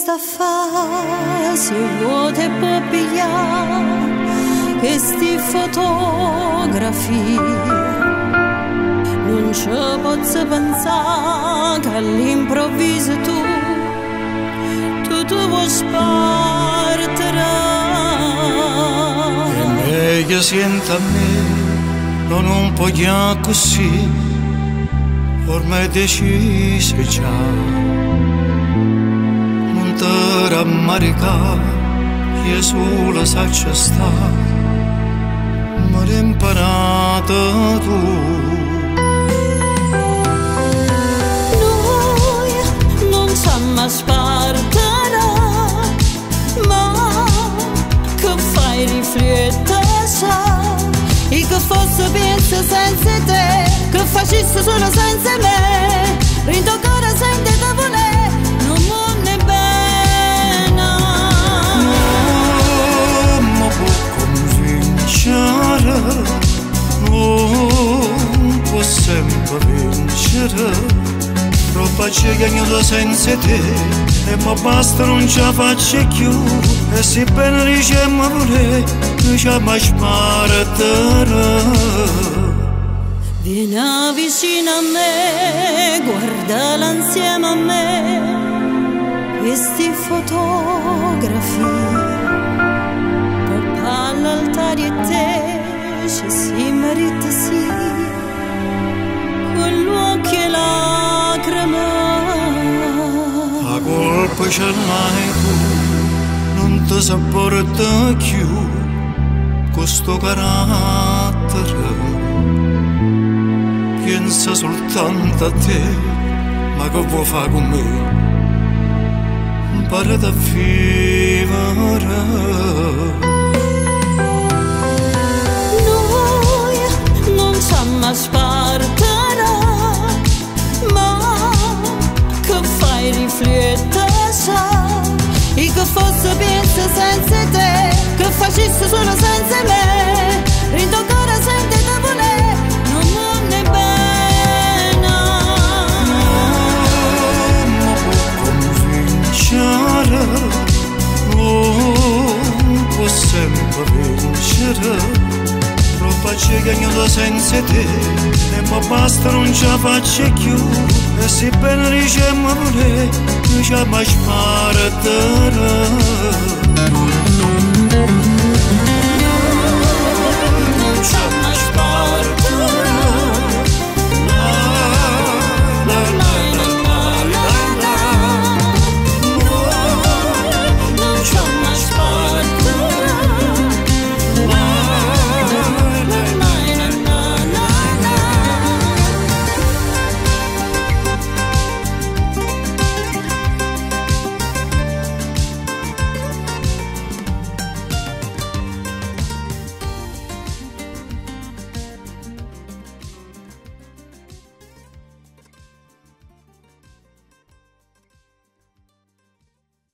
questa fase vuota e può pigliare queste fotografie. Non ci posso pensare che all'improvviso tu vuoi spartere. E meglio senta a me, non voglio così, ormai decise già. Non ti rammaricare, io sola saccia sta, ma l'hai imparato tu. Noi non siamo spartare, ma che fai riflettere, e che fosse pensa senza te, che facesse solo senza me, rintoccare sente da voler, non vuole bene. Non mi può convincere, non può sempre vincere, troppa cieca senza te, e mi basta non ce la faccio più, e se bene diciamo pure, diciamo a spartare. Vieni vicino a me, guardala insieme a me, queste fotografie, papà all'altare e te, ci si merita sì, quell'occhio e lacrime. La colpa ce l'hai tu, non ti sopporta più questo carattere. Pensa soltanto a te, ma che vuoi fare con me? Impara a vivere. Noi non siamo spartare, ma che fai riflettere, e che fosse pensa senza te, che facesse solo senza me, rintoccare sente da voler, non vuole bene. Non mi può convincere, non può sempre vincere, troppa cieca senza te, e mi basta non ce la faccio più, e se bene diciamo pure, diciamo a spartare.